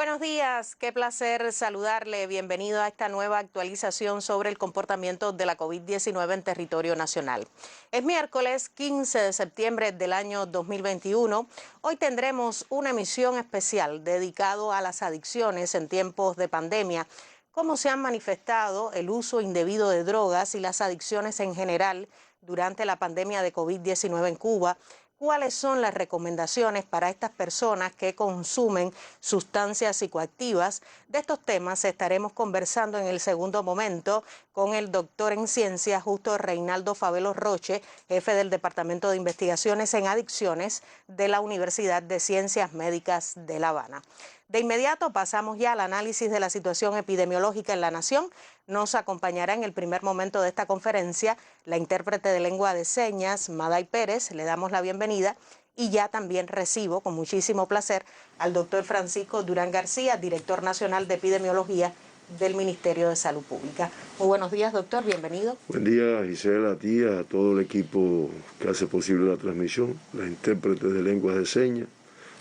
Buenos días, qué placer saludarle. Bienvenido a esta nueva actualización sobre el comportamiento de la COVID-19 en territorio nacional. Es miércoles 15 de septiembre del año 2021. Hoy tendremos una emisión especial dedicado a las adicciones en tiempos de pandemia, cómo se han manifestado el uso indebido de drogas y las adicciones en general durante la pandemia de COVID-19 en Cuba. ¿Cuáles son las recomendaciones para estas personas que consumen sustancias psicoactivas? De estos temas estaremos conversando en el segundo momento con el doctor en ciencias Justo Reinaldo Favelo Roche, jefe del Departamento de Investigaciones en Adicciones de la Universidad de Ciencias Médicas de La Habana. De inmediato pasamos ya al análisis de la situación epidemiológica en la nación. Nos acompañará en el primer momento de esta conferencia la intérprete de lengua de señas, Maday Pérez. Le damos la bienvenida y ya también recibo con muchísimo placer al doctor Francisco Durán García, director nacional de epidemiología del Ministerio de Salud Pública. Muy buenos días, doctor, bienvenido. Buen día, Gisela, a ti, a todo el equipo que hace posible la transmisión, la intérprete de lenguas de señas,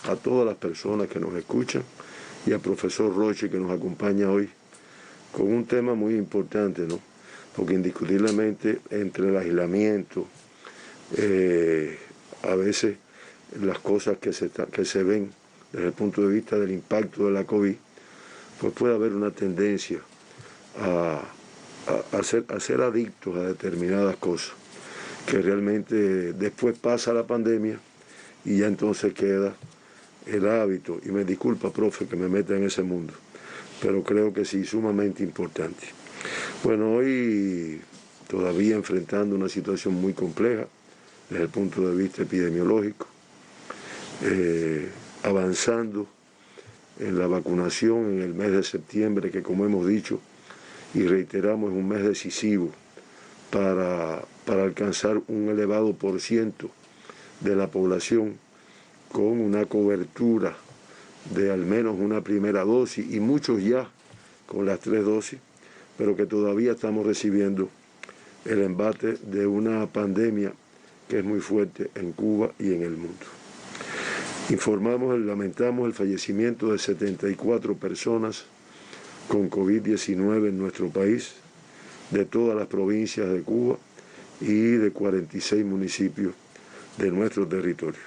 a todas las personas que nos escuchan y al profesor Roche que nos acompaña hoy con un tema muy importante, ¿no? Porque indiscutiblemente entre el aislamiento, a veces las cosas que se ven desde el punto de vista del impacto de la COVID, pues puede haber una tendencia a ser adictos a determinadas cosas, que realmente después pasa la pandemia y ya entonces queda el hábito, y me disculpa, profe, que me meta en ese mundo, pero creo que sí, sumamente importante. Bueno, hoy todavía enfrentando una situación muy compleja desde el punto de vista epidemiológico, avanzando en la vacunación en el mes de septiembre, que como hemos dicho y reiteramos es un mes decisivo para alcanzar un elevado % de la población con una cobertura de al menos una primera dosis y muchos ya con las 3 dosis, pero que todavía estamos recibiendo el embate de una pandemia que es muy fuerte en Cuba y en el mundo. Lamentamos el fallecimiento de 74 personas con COVID-19 en nuestro país, de todas las provincias de Cuba y de 46 municipios de nuestro territorio.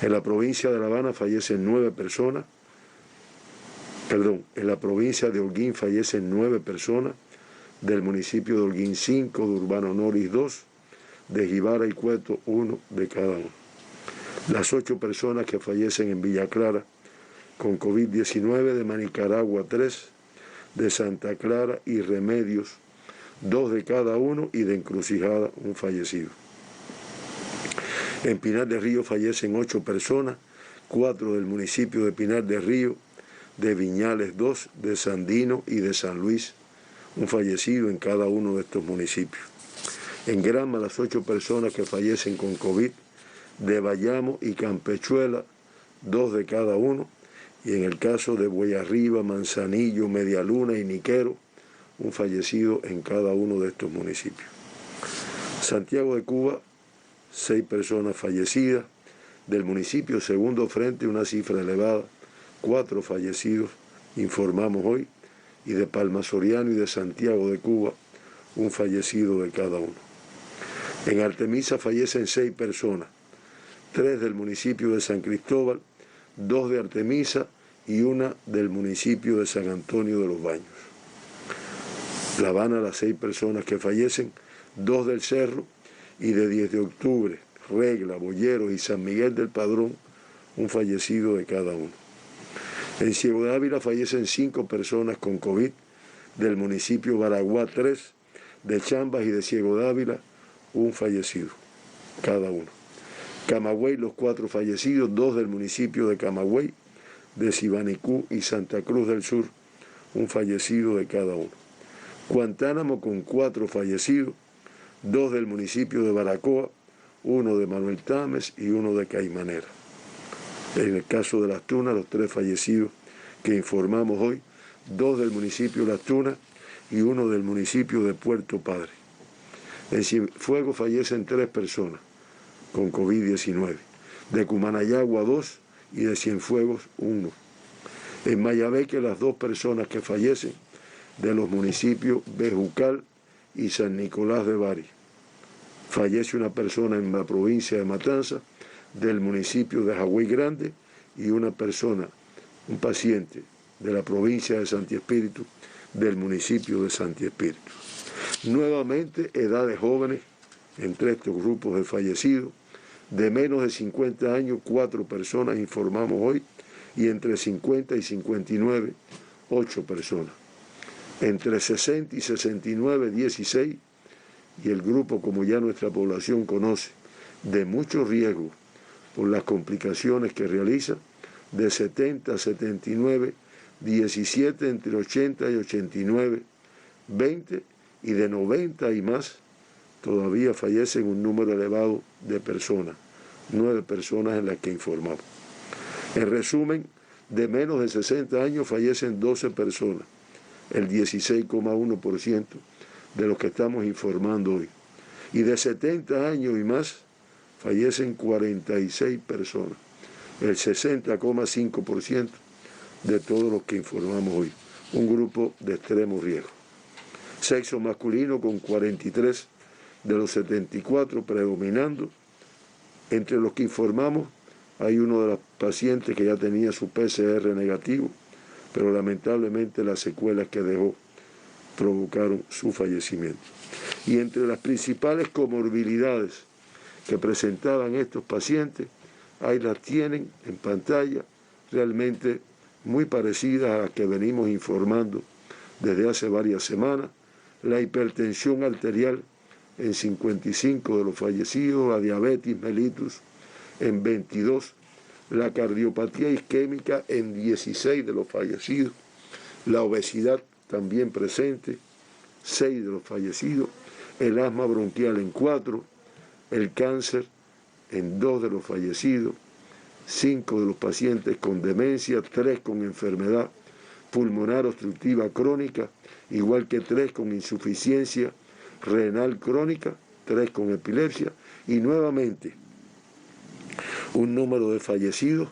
En la provincia de La Habana fallecen 9 personas, en la provincia de Holguín fallecen 9 personas, del municipio de Holguín 5, de Urbano Noris 2, de Jibara y Cueto 1 de cada uno. Las 8 personas que fallecen en Villa Clara con COVID-19, de Manicaragua 3, de Santa Clara y Remedios 2 de cada uno y de Encrucijada un fallecido. En Pinar del Río fallecen 8 personas, 4 del municipio de Pinar del Río, de Viñales 2, de Sandino y de San Luis, un fallecido en cada uno de estos municipios. En Granma, las 8 personas que fallecen con COVID, de Bayamo y Campechuela, 2 de cada uno, y en el caso de Boyarriba, Manzanillo, Medialuna y Niquero, un fallecido en cada uno de estos municipios. Santiago de Cuba, 6 personas fallecidas, del municipio Segundo Frente una cifra elevada, 4 fallecidos, informamos hoy, y de Palma Soriano y de Santiago de Cuba, un fallecido de cada uno. En Artemisa fallecen 6 personas, 3 del municipio de San Cristóbal, 2 de Artemisa y 1 del municipio de San Antonio de los Baños. La Habana, las 6 personas que fallecen, 2 del Cerro, y de 10 de octubre, Regla, Boyeros y San Miguel del Padrón, un fallecido de cada uno. En Ciego de Ávila fallecen 5 personas con COVID, del municipio Baraguá 3, de Chambas y de Ciego de Ávila, un fallecido, cada uno. Camagüey, los 4 fallecidos, 2 del municipio de Camagüey, de Sibanicú y Santa Cruz del Sur, un fallecido de cada uno. Guantánamo con 4 fallecidos, 2 del municipio de Baracoa, 1 de Manuel Tames y 1 de Caimanera. En el caso de Las Tunas, los 3 fallecidos que informamos hoy, 2 del municipio de Las Tunas y 1 del municipio de Puerto Padre. En Cienfuegos fallecen 3 personas con COVID-19, de Cumanayagua 2 y de Cienfuegos 1. En Mayabeque, las 2 personas que fallecen de los municipios Bejucal y San Nicolás de Bari. Fallece una persona en la provincia de Matanzas, del municipio de Jagüey Grande, y una persona, un paciente de la provincia de Santi Espíritu, del municipio de Santi Espíritu. Nuevamente, edades jóvenes entre estos grupos de fallecidos. De menos de 50 años, 4 personas informamos hoy, y entre 50 y 59, 8 personas. Entre 60 y 69, 16, y el grupo, como ya nuestra población conoce, de mucho riesgo por las complicaciones que realiza, de 70 a 79, 17 entre 80 y 89, 20, y de 90 y más, todavía fallecen un número elevado de personas, 9 personas en las que informamos. En resumen, de menos de 60 años fallecen 12 personas, el 16,1% de los que estamos informando hoy. Y de 70 años y más fallecen 46 personas, el 60,5% de todos los que informamos hoy, un grupo de extremo riesgo. Sexo masculino con 43 de los 74 predominando. Entre los que informamos hay uno de los pacientes que ya tenía su PCR negativo, pero lamentablemente las secuelas que dejó provocaron su fallecimiento. Y entre las principales comorbilidades que presentaban estos pacientes, ahí las tienen en pantalla, realmente muy parecidas a las que venimos informando desde hace varias semanas. La hipertensión arterial en 55 de los fallecidos, la diabetes mellitus en 22, la cardiopatía isquémica en 16 de los fallecidos, la obesidad también presente, 6 de los fallecidos, el asma bronquial en 4, el cáncer en 2 de los fallecidos, 5 de los pacientes con demencia, 3 con enfermedad pulmonar obstructiva crónica, igual que 3 con insuficiencia renal crónica, 3 con epilepsia, y nuevamente un número de fallecidos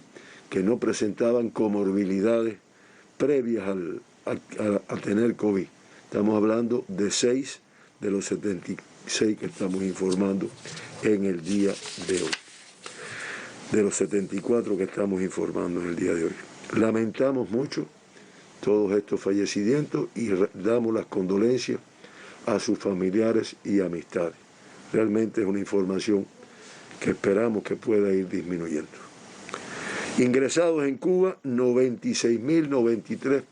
que no presentaban comorbilidades previas a tener COVID. Estamos hablando de 6 de los 76 que estamos informando en el día de hoy, de los 74 que estamos informando en el día de hoy. Lamentamos mucho todos estos fallecimientos y damos las condolencias a sus familiares y amistades. Realmente es una información que esperamos que pueda ir disminuyendo. Ingresados en Cuba, 96.093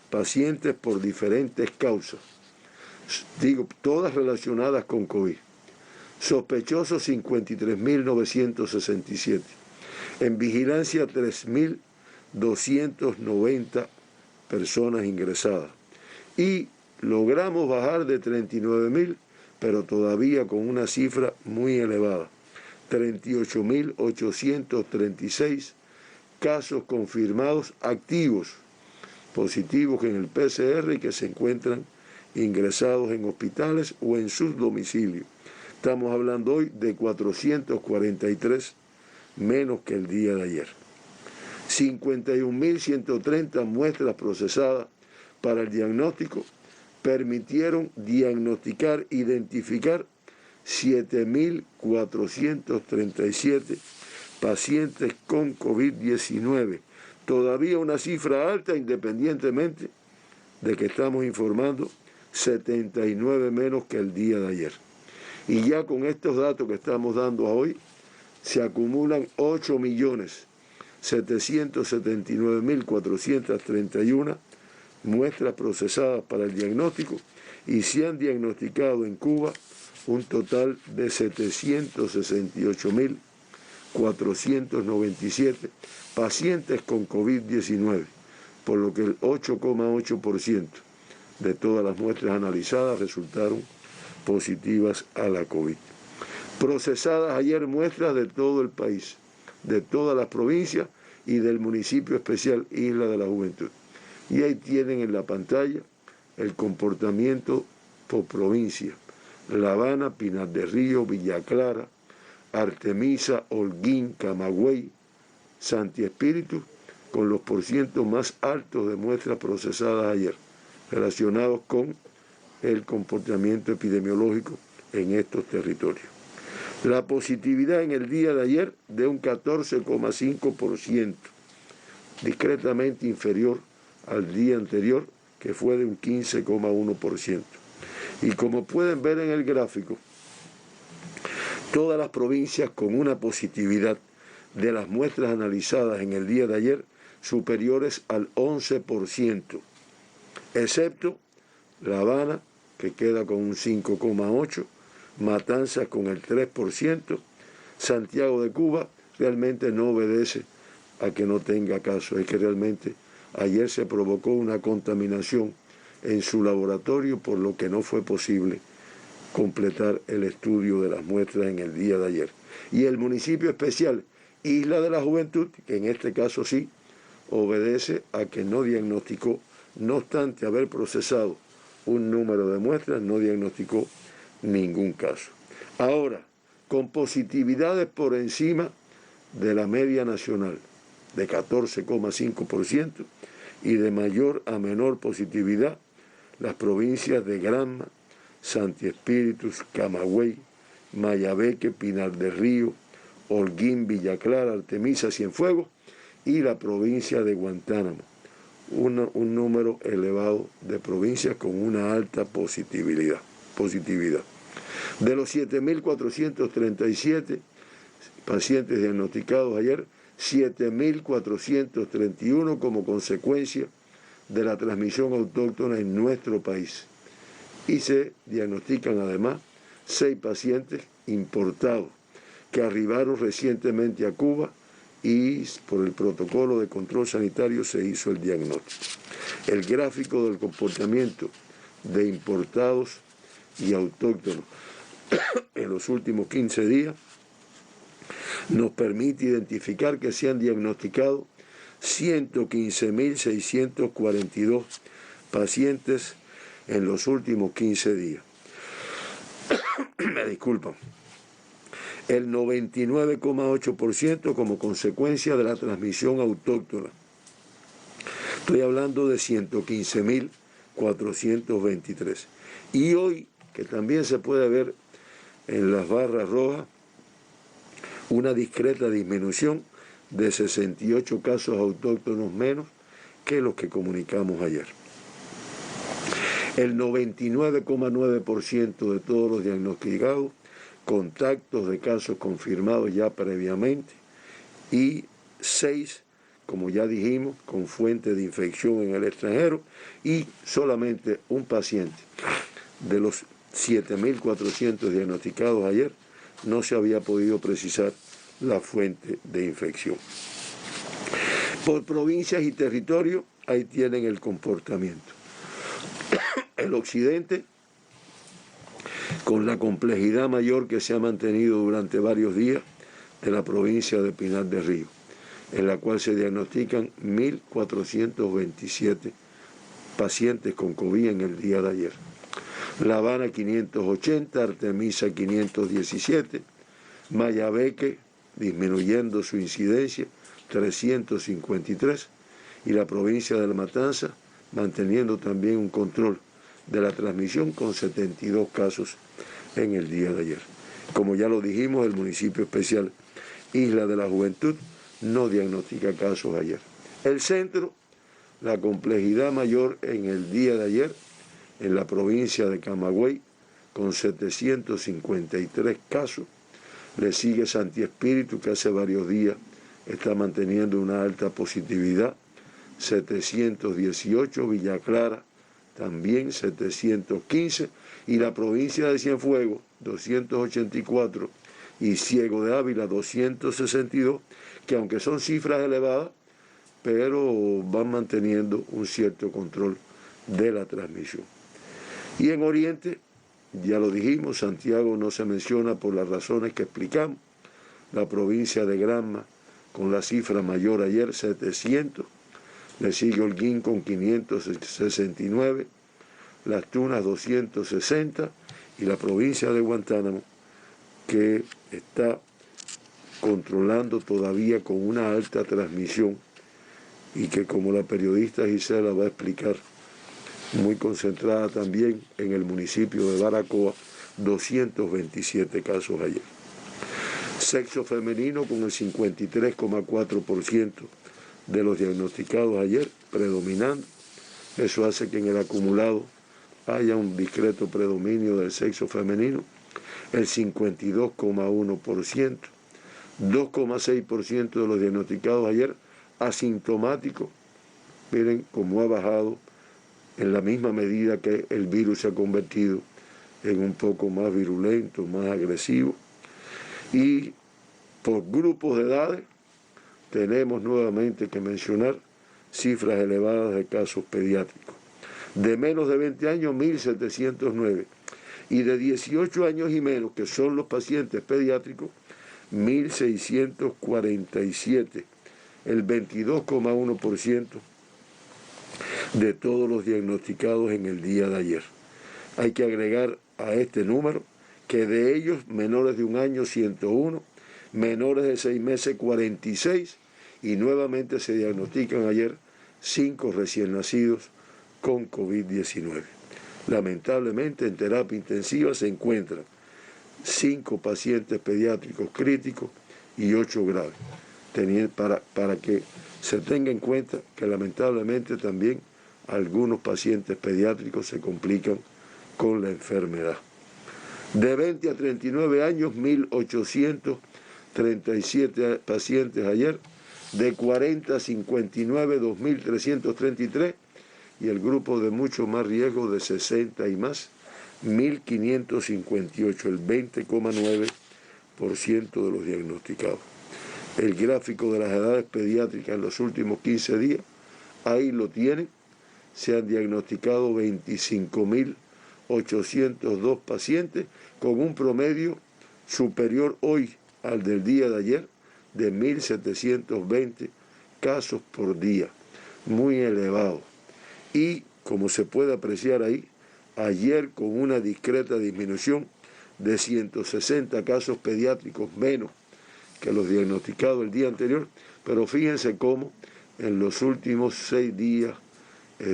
pacientes por diferentes causas, digo, todas relacionadas con COVID. Sospechosos 53.967. En vigilancia 3.290 personas ingresadas. Y logramos bajar de 39.000, pero todavía con una cifra muy elevada. 38.836 casos confirmados activos, positivos en el PCR y que se encuentran ingresados en hospitales o en sus domicilios. Estamos hablando hoy de 443 menos que el día de ayer. 51.130 muestras procesadas para el diagnóstico permitieron diagnosticar, identificar 7.437 pacientes con COVID-19. Todavía una cifra alta, independientemente de que estamos informando 79 menos que el día de ayer. Y ya con estos datos que estamos dando hoy, se acumulan 8.779.431 muestras procesadas para el diagnóstico y se han diagnosticado en Cuba un total de 768.497 pacientes con COVID-19, por lo que el 8,8% de todas las muestras analizadas resultaron positivas a la COVID. Procesadas ayer muestras de todo el país, de todas las provincias y del municipio especial Isla de la Juventud. Y ahí tienen en la pantalla el comportamiento por provincia: La Habana, Pinar del Río, Villa Clara, Artemisa, Holguín, Camagüey, Santi Espíritu con los porcientos más altos de muestras procesadas ayer, relacionados con el comportamiento epidemiológico en estos territorios. La positividad en el día de ayer de un 14,5%, discretamente inferior al día anterior, que fue de un 15,1%. Y como pueden ver en el gráfico, todas las provincias con una positividad de las muestras analizadas en el día de ayer superiores al 11%, excepto La Habana, que queda con un 5,8%, Matanzas con el 3%, Santiago de Cuba realmente no obedece a que no tenga caso, es que realmente ayer se provocó una contaminación en su laboratorio, por lo que no fue posible completar el estudio de las muestras en el día de ayer. Y el municipio especial Isla de la Juventud, que en este caso sí, obedece a que no diagnosticó, no obstante haber procesado un número de muestras, no diagnosticó ningún caso. Ahora, con positividades por encima de la media nacional, de 14,5%, y de mayor a menor positividad, las provincias de Granma, Santi Espíritus, Camagüey, Mayabeque, Pinar del Río, Holguín, Villa Clara, Artemisa, Cienfuegos, y la provincia de Guantánamo. Un número elevado de provincias con una alta positividad. De los 7.437 pacientes diagnosticados ayer, 7.431 como consecuencia de la transmisión autóctona en nuestro país. Y se diagnostican además 6 pacientes importados que arribaron recientemente a Cuba y por el protocolo de control sanitario se hizo el diagnóstico. El gráfico del comportamiento de importados y autóctonos en los últimos 15 días nos permite identificar que se han diagnosticado 115.642 pacientes en los últimos 15 días. Me disculpan. El 99,8% como consecuencia de la transmisión autóctona. Estoy hablando de 115.423. Y hoy, que también se puede ver en las barras rojas, una discreta disminución de 68 casos autóctonos menos que los que comunicamos ayer. El 99,9% de todos los diagnosticados, contactos de casos confirmados ya previamente, y 6, como ya dijimos, con fuente de infección en el extranjero, y solamente un paciente de los 7.400 diagnosticados ayer no se había podido precisar la fuente de infección. Por provincias y territorios, ahí tienen el comportamiento. El occidente, con la complejidad mayor que se ha mantenido durante varios días de la provincia de Pinar del Río, en la cual se diagnostican 1.427 pacientes con COVID en el día de ayer. La Habana 580, Artemisa 517, Mayabeque disminuyendo su incidencia 353 y la provincia de La Matanza manteniendo también un control de la transmisión con 72 casos en el día de ayer. Como ya lo dijimos, el municipio especial Isla de la Juventud no diagnostica casos ayer. El centro, la complejidad mayor en el día de ayer en la provincia de Camagüey con 753 casos. Le sigue Santi Espíritu, que hace varios días está manteniendo una alta positividad, 718, Villa Clara también 715, y la provincia de Cienfuegos 284 y Ciego de Ávila 262, que aunque son cifras elevadas, pero van manteniendo un cierto control de la transmisión. Y en Oriente, ya lo dijimos, Santiago no se menciona por las razones que explicamos, la provincia de Granma con la cifra mayor ayer, 700, le sigue Holguín con 569, Las Tunas 260 y la provincia de Guantánamo, que está controlando todavía con una alta transmisión y que, como la periodista Gisela va a explicar, muy concentrada también en el municipio de Baracoa, 227 casos ayer. Sexo femenino con el 53,4% de los diagnosticados ayer, predominando. Eso hace que en el acumulado haya un discreto predominio del sexo femenino, el 52,1%, 2,6% de los diagnosticados ayer asintomáticos. Miren cómo ha bajado en la misma medida que el virus se ha convertido en un poco más virulento, más agresivo. Y por grupos de edades tenemos nuevamente que mencionar cifras elevadas de casos pediátricos. De menos de 20 años, 1.709. Y de 18 años y menos, que son los pacientes pediátricos, 1.647. El 22,1% de todos los diagnosticados en el día de ayer. Hay que agregar a este número que de ellos menores de un año 101, menores de 6 meses 46 y nuevamente se diagnostican ayer 5 recién nacidos con COVID-19. Lamentablemente en terapia intensiva se encuentran 5 pacientes pediátricos críticos y 8 graves, para que se tenga en cuenta que lamentablemente también algunos pacientes pediátricos se complican con la enfermedad. De 20 a 39 años, 1.837 pacientes ayer. De 40 a 59, 2.333. Y el grupo de mucho más riesgo, de 60 y más, 1.558, el 20,9% de los diagnosticados. El gráfico de las edades pediátricas en los últimos 15 días, ahí lo tienen. Se han diagnosticado 25.802 pacientes, con un promedio superior hoy al del día de ayer, de 1.720 casos por día, muy elevado. Y como se puede apreciar ahí, ayer con una discreta disminución de 160 casos pediátricos menos que los diagnosticados el día anterior, pero fíjense cómo en los últimos 6 días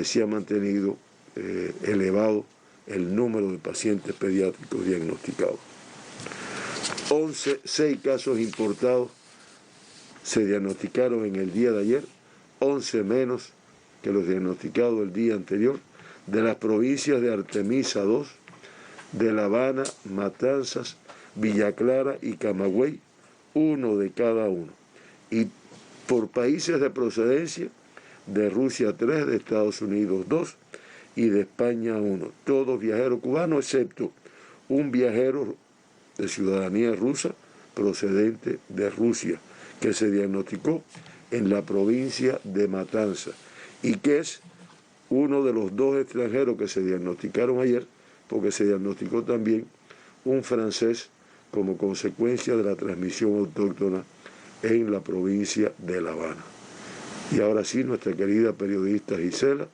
se ha mantenido elevado el número de pacientes pediátricos diagnosticados. 6 casos importados se diagnosticaron en el día de ayer, 11 menos que los diagnosticados el día anterior, de las provincias de Artemisa 2, de La Habana, Matanzas, Villa Clara y Camagüey, 1 de cada uno. Y por países de procedencia, de Rusia 3, de Estados Unidos 2 y de España 1. Todos viajeros cubanos, excepto un viajero de ciudadanía rusa procedente de Rusia, que se diagnosticó en la provincia de Matanzas y que es uno de los 2 extranjeros que se diagnosticaron ayer, porque se diagnosticó también un francés como consecuencia de la transmisión autóctona en la provincia de La Habana. Y ahora sí, nuestra querida periodista Gisela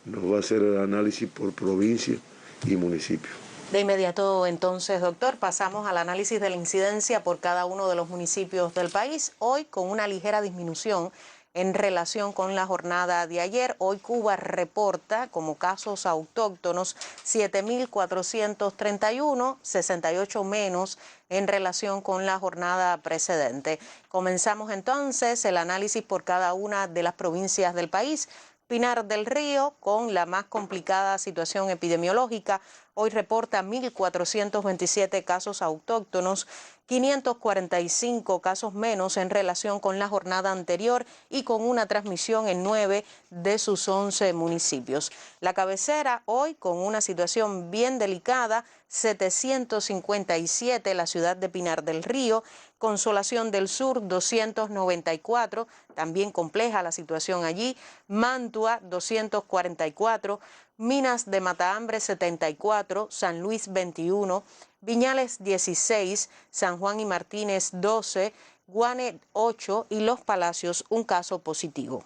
nos va a hacer el análisis por provincia y municipio. De inmediato, entonces, doctor, pasamos al análisis de la incidencia por cada uno de los municipios del país. Hoy, con una ligera disminución en relación con la jornada de ayer. Hoy Cuba reporta como casos autóctonos 7.431, 68 menos en relación con la jornada precedente. Comenzamos entonces el análisis por cada una de las provincias del país. Pinar del Río, con la más complicada situación epidemiológica, hoy reporta 1.427 casos autóctonos, 545 casos menos en relación con la jornada anterior y con una transmisión en 9 de sus 11 municipios. La cabecera hoy con una situación bien delicada, 757, la ciudad de Pinar del Río. Consolación del Sur, 294, también compleja la situación allí. Mantua, 244. Minas de Matahambre, 74. San Luis, 21. Viñales, 16. San Juan y Martínez, 12. Guane, 8. Y Los Palacios, un caso positivo.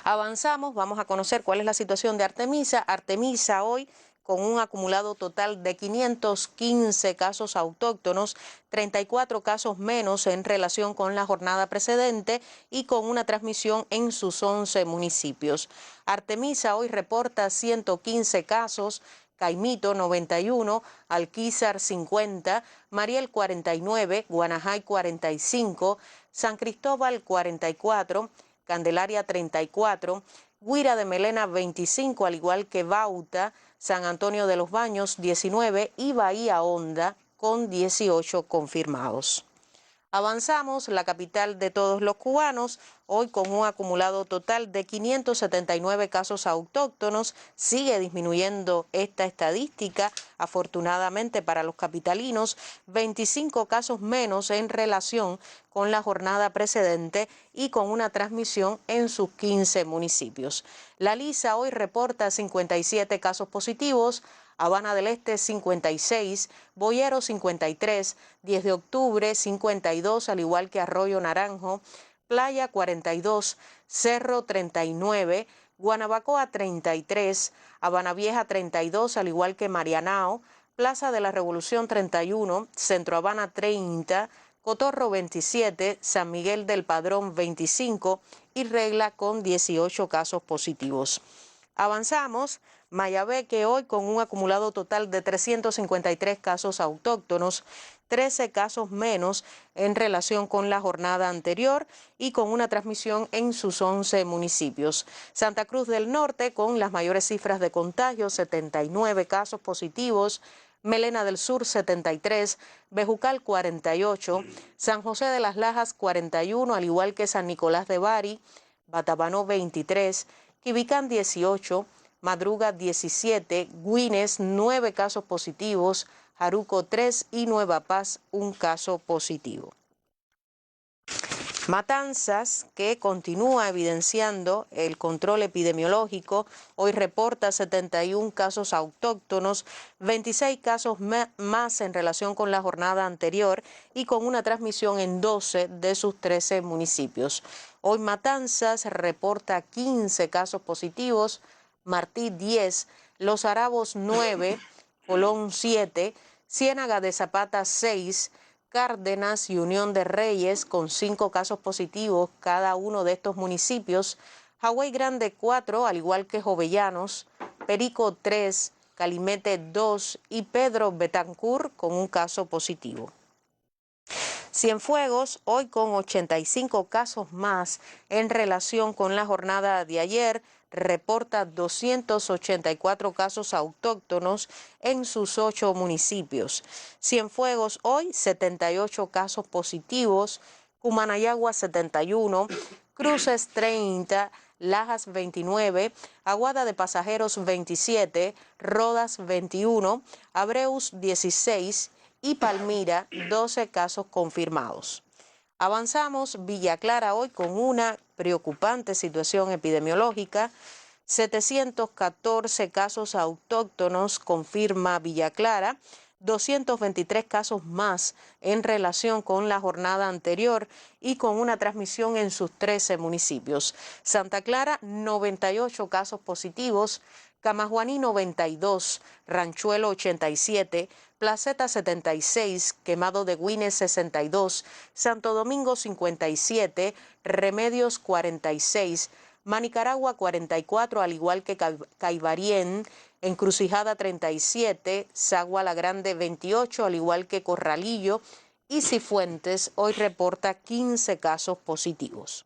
Avanzamos, vamos a conocer cuál es la situación de Artemisa. Artemisa hoy con un acumulado total de 515 casos autóctonos, 34 casos menos en relación con la jornada precedente y con una transmisión en sus 11 municipios. Artemisa hoy reporta 115 casos, Caimito 91, Alquizar 50, Mariel 49, Guanajay 45, San Cristóbal 44, Candelaria 34, Guira de Melena 25, al igual que Bauta, San Antonio de los Baños 19 y Bahía Honda con 18 confirmados. Avanzamos, la capital de todos los cubanos, hoy con un acumulado total de 579 casos autóctonos, sigue disminuyendo esta estadística, afortunadamente para los capitalinos, 25 casos menos en relación con la jornada precedente y con una transmisión en sus 15 municipios. La Lisa hoy reporta 57 casos positivos, Habana del Este 56, Boyero 53, 10 de octubre 52, al igual que Arroyo Naranjo, Playa 42, Cerro 39, Guanabacoa 33, Habana Vieja 32, al igual que Marianao, Plaza de la Revolución 31, Centro Habana 30, Cotorro 27, San Miguel del Padrón 25 y Regla con 18 casos positivos. Avanzamos, Mayabeque hoy con un acumulado total de 353 casos autóctonos, 13 casos menos en relación con la jornada anterior y con una transmisión en sus 11 municipios. Santa Cruz del Norte con las mayores cifras de contagios, 79 casos positivos, Melena del Sur 73, Bejucal 48, San José de las Lajas 41, al igual que San Nicolás de Bari, Batabanó 23, Quibicán 18, Madruga 17, Güines 9 casos positivos, Jaruco 3 y Nueva Paz 1 caso positivo. Matanzas, que continúa evidenciando el control epidemiológico, hoy reporta 71 casos autóctonos, 26 casos más en relación con la jornada anterior y con una transmisión en 12 de sus 13 municipios. Hoy Matanzas reporta 15 casos positivos, Martí 10, Los Arabos 9, Colón 7, Ciénaga de Zapata 6, Cárdenas y Unión de Reyes con 5 casos positivos cada uno de estos municipios, Hawái Grande 4, al igual que Jovellanos, Perico 3, Calimete 2 y Pedro Betancur con 1 caso positivo. Cienfuegos hoy con 85 casos más en relación con la jornada de ayer, reporta 284 casos autóctonos en sus 8 municipios. Cienfuegos hoy 78 casos positivos, Cumanayagua 71, Cruces 30, Lajas 29, Aguada de Pasajeros 27, Rodas 21, Abreus 16 y Palmira 12 casos confirmados. Avanzamos, Villa Clara hoy con una preocupante situación epidemiológica, 714 casos autóctonos confirma Villa Clara, 223 casos más en relación con la jornada anterior y con una transmisión en sus 13 municipios. Santa Clara, 98 casos positivos, Camajuaní 92, Ranchuelo 87, Placeta 76, Quemado de Güines 62, Santo Domingo 57, Remedios 46, Manicaragua 44, al igual que Caibarien, Encrucijada 37, Sagua la Grande 28, al igual que Corralillo, y Cifuentes hoy reporta 15 casos positivos.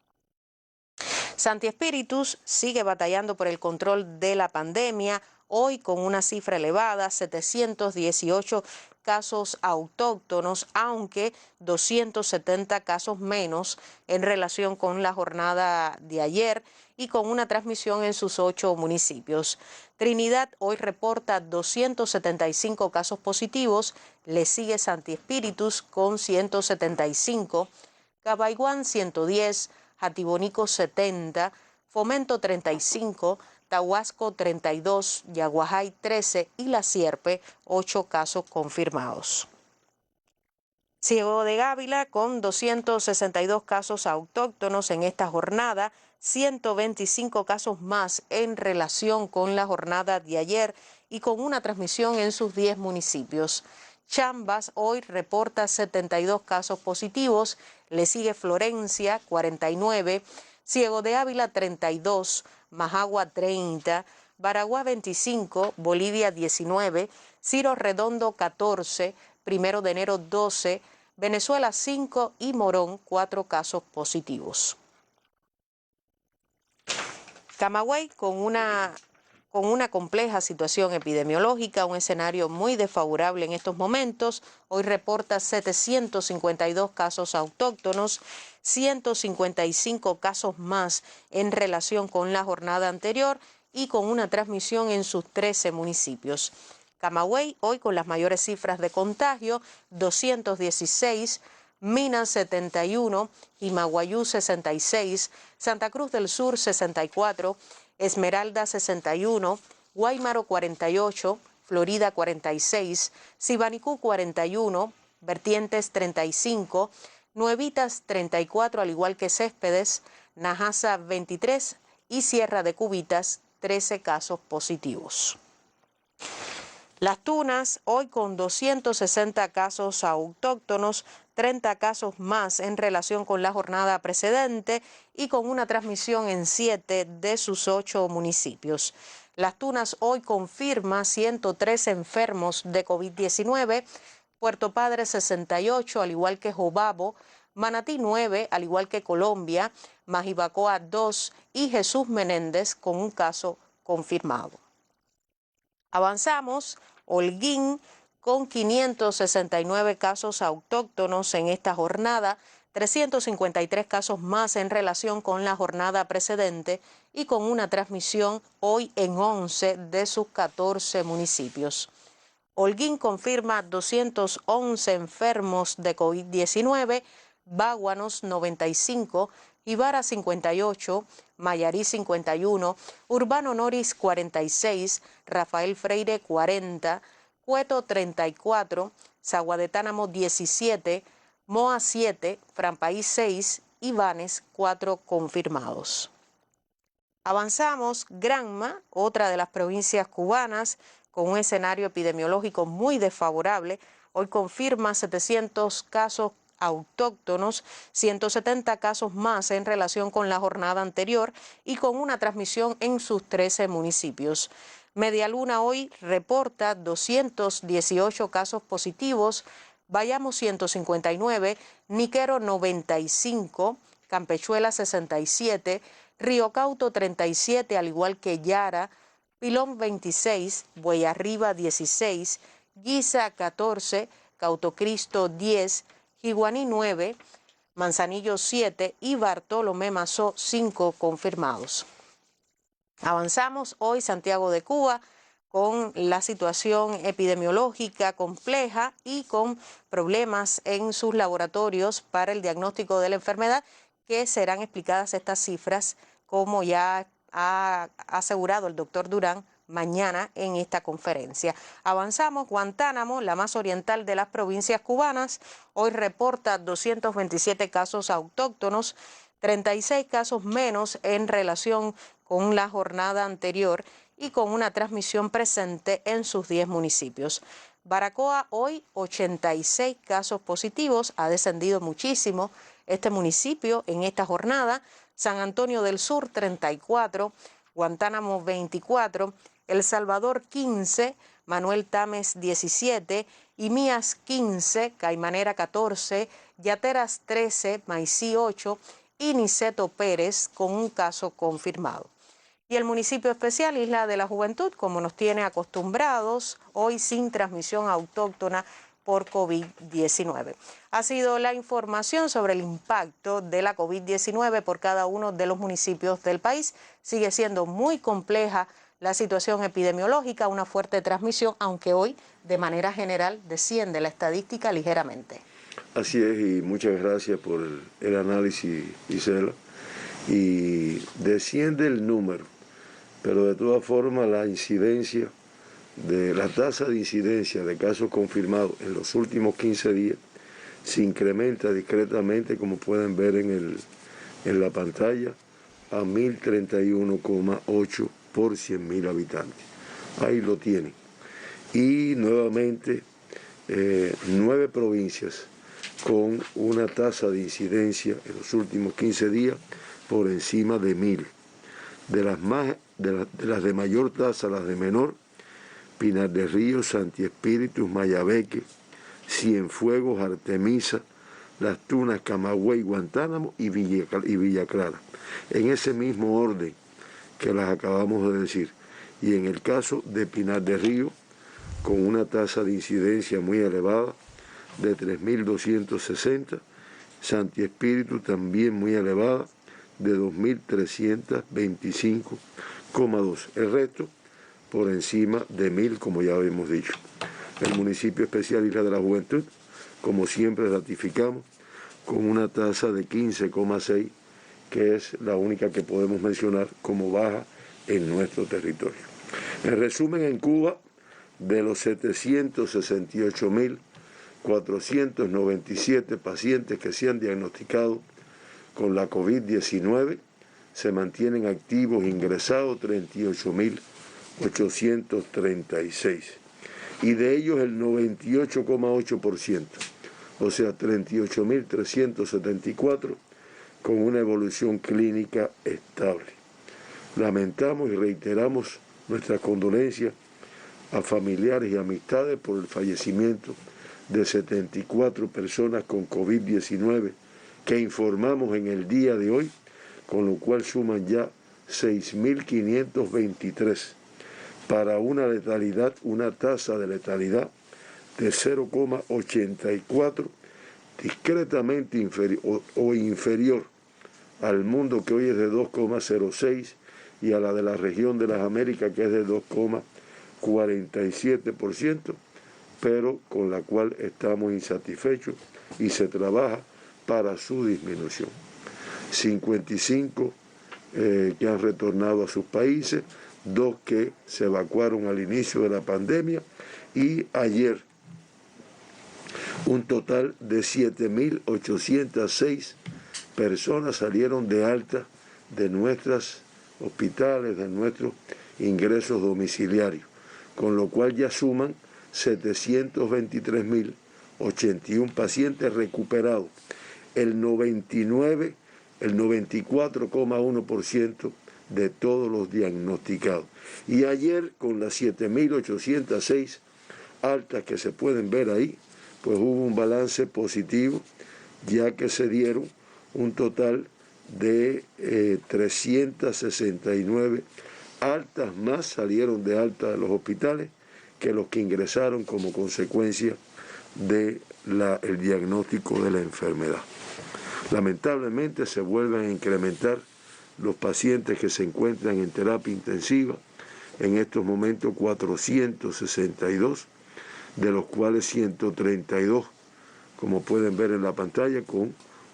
Santi Espíritus sigue batallando por el control de la pandemia, hoy con una cifra elevada, 718 casos autóctonos, aunque 270 casos menos en relación con la jornada de ayer y con una transmisión en sus 8 municipios. Trinidad hoy reporta 275 casos positivos, le sigue Santi Espíritus con 175, Cabaiguán 110, Jatibonico 70, Fomento 35, Tahuasco 32, Yaguajay 13 y La Sierpe 8 casos confirmados. Ciego de Ávila con 262 casos autóctonos en esta jornada, 125 casos más en relación con la jornada de ayer y con una transmisión en sus 10 municipios. Chambas hoy reporta 72 casos positivos, le sigue Florencia 49, Ciego de Ávila 32, Majagua 30, Baraguá 25, Bolivia 19, Ciro Redondo 14, 1 de enero 12, Venezuela 5 y Morón 4 casos positivos. Camagüey con una compleja situación epidemiológica, un escenario muy desfavorable en estos momentos. Hoy reporta 752 casos autóctonos, 155 casos más en relación con la jornada anterior y con una transmisión en sus 13 municipios. Camagüey hoy con las mayores cifras de contagio, 216, Minas 71, Jimaguayú 66, Santa Cruz del Sur 64, Esmeralda 61, Guaymaro 48, Florida 46, Sibanicú 41, Vertientes 35, Nuevitas 34, al igual que Céspedes, Najasa 23 y Sierra de Cubitas 13 casos positivos. Las Tunas, hoy con 260 casos autóctonos, 30 casos más en relación con la jornada precedente y con una transmisión en 7 de sus 8 municipios. Las Tunas hoy confirma 103 enfermos de COVID-19, Puerto Padre 68, al igual que Jobabo, Manatí 9, al igual que Colombia, Majibacoa 2 y Jesús Menéndez con un caso confirmado. Avanzamos, Holguín con 569 casos autóctonos en esta jornada, 353 casos más en relación con la jornada precedente y con una transmisión hoy en 11 de sus 14 municipios. Holguín confirma 211 enfermos de COVID-19, Báguanos 95, Ibarra 58, Mayarí 51, Urbano Noris 46, Rafael Freire 40, Cueto 34, Sagua de Tánamo 17, Moa 7, Franpaís 6 y Banes 4 confirmados. Avanzamos, Granma, otra de las provincias cubanas, con un escenario epidemiológico muy desfavorable, hoy confirma 700 casos autóctonos, 170 casos más en relación con la jornada anterior y con una transmisión en sus 13 municipios. Media Luna hoy reporta 218 casos positivos, Bayamo 159, Niquero 95, Campechuela 67, Río Cauto 37, al igual que Yara, Pilón 26, Bueyarriba 16, Guisa 14, Cautocristo 10, Jiguaní 9, Manzanillo 7 y Bartolomé Mazó 5 confirmados. Avanzamos hoy Santiago de Cuba con la situación epidemiológica compleja y con problemas en sus laboratorios para el diagnóstico de la enfermedad, que serán explicadas estas cifras, como ya ha asegurado el doctor Durán, mañana en esta conferencia. Avanzamos, Guantánamo, la más oriental de las provincias cubanas, hoy reporta 227 casos autóctonos, 36 casos menos en relación con la jornada anterior y con una transmisión presente en sus 10 municipios. Baracoa hoy 86 casos positivos, ha descendido muchísimo este municipio en esta jornada. San Antonio del Sur 34, Guantánamo 24, El Salvador 15, Manuel Tames 17, Imías 15, Caimanera 14, Yateras 13, Maicí 8 y Niceto Pérez con un caso confirmado. Y el municipio especial Isla de la Juventud, como nos tiene acostumbrados, hoy sin transmisión autóctona por COVID-19. Ha sido la información sobre el impacto de la COVID-19 por cada uno de los municipios del país. Sigue siendo muy compleja la situación epidemiológica, una fuerte transmisión, aunque hoy de manera general desciende la estadística ligeramente. Así es, y muchas gracias por el análisis, Isela. Y desciende el número, pero de todas formas la incidencia, la tasa de incidencia de casos confirmados en los últimos 15 días se incrementa discretamente, como pueden ver en la pantalla, a 1031,8 por 100.000 habitantes. Ahí lo tienen. Y nuevamente 9 provincias con una tasa de incidencia en los últimos 15 días por encima de 1000. De las de mayor tasa, las de menor: Pinar del Río, Santi Espíritu, Mayabeque, Cienfuegos, Artemisa, Las Tunas, Camagüey, Guantánamo y Villa Clara, en ese mismo orden que las acabamos de decir. Y en el caso de Pinar del Río, con una tasa de incidencia muy elevada de 3.260, Santi Espíritu también muy elevada de 2.325,2. El resto por encima de 1000, como ya habíamos dicho. El municipio especial Isla de la Juventud, como siempre ratificamos, con una tasa de 15,6, que es la única que podemos mencionar como baja en nuestro territorio. En resumen, en Cuba, de los 768.497 pacientes que se han diagnosticado con la COVID-19, se mantienen activos ingresados 38.836, y de ellos el 98,8%, o sea 38.374, con una evolución clínica estable. Lamentamos y reiteramos nuestras condolencias a familiares y amistades por el fallecimiento de 74 personas con COVID-19 que informamos en el día de hoy, con lo cual suman ya 6.523 para una tasa de letalidad de 0,84, discretamente inferior al mundo, que hoy es de 2,06, y a la de la región de las Américas, que es de 2,47%, pero con la cual estamos insatisfechos y se trabaja para su disminución. 55 que han retornado a sus países, 2 que se evacuaron al inicio de la pandemia, y ayer un total de 7.806 personas salieron de alta de nuestros hospitales, de nuestros ingresos domiciliarios, con lo cual ya suman 723.081 pacientes recuperados, el 94,1% de todos los diagnosticados. Y ayer, con las 7.806 altas que se pueden ver ahí, pues hubo un balance positivo, ya que se dieron un total de 369 altas más salieron de alta de los hospitales que los que ingresaron como consecuencia del diagnóstico de la enfermedad. Lamentablemente se vuelven a incrementar los pacientes que se encuentran en terapia intensiva, en estos momentos 462, de los cuales 132, como pueden ver en la pantalla, con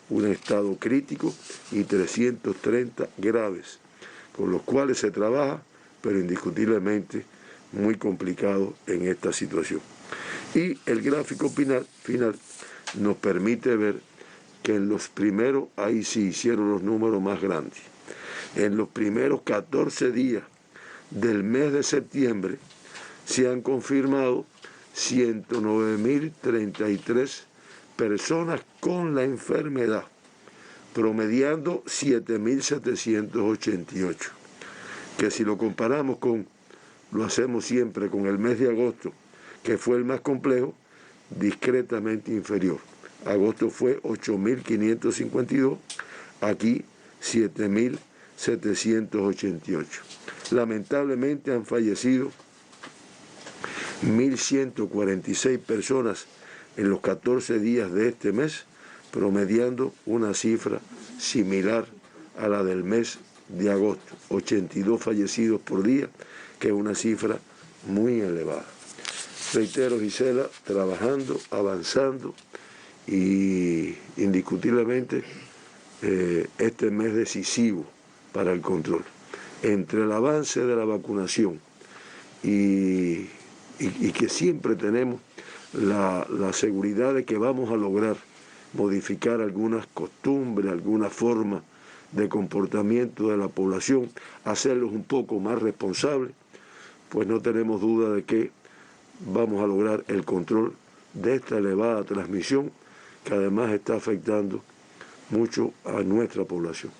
un estado crítico, y 330 graves, con los cuales se trabaja, pero indiscutiblemente muy complicado en esta situación. Y el gráfico final nos permite ver que en los primeros, ahí sí hicieron los números más grandes, en los primeros 14 días del mes de septiembre se han confirmado 109.033 personas con la enfermedad, promediando 7.788, que si lo comparamos lo hacemos siempre con el mes de agosto, que fue el más complejo, discretamente inferior. Agosto fue 8.552, aquí 7.788. Lamentablemente han fallecido 1.146 personas en los 14 días de este mes, promediando una cifra similar a la del mes de agosto, 82 fallecidos por día, que es una cifra muy elevada. Reitero, Gisela, trabajando, avanzando, y indiscutiblemente este mes decisivo para el control. Entre el avance de la vacunación y que siempre tenemos la seguridad de que vamos a lograr modificar algunas costumbres, alguna forma de comportamiento de la población, hacerlos un poco más responsables, pues no tenemos duda de que vamos a lograr el control de esta elevada transmisión que además está afectando mucho a nuestra población.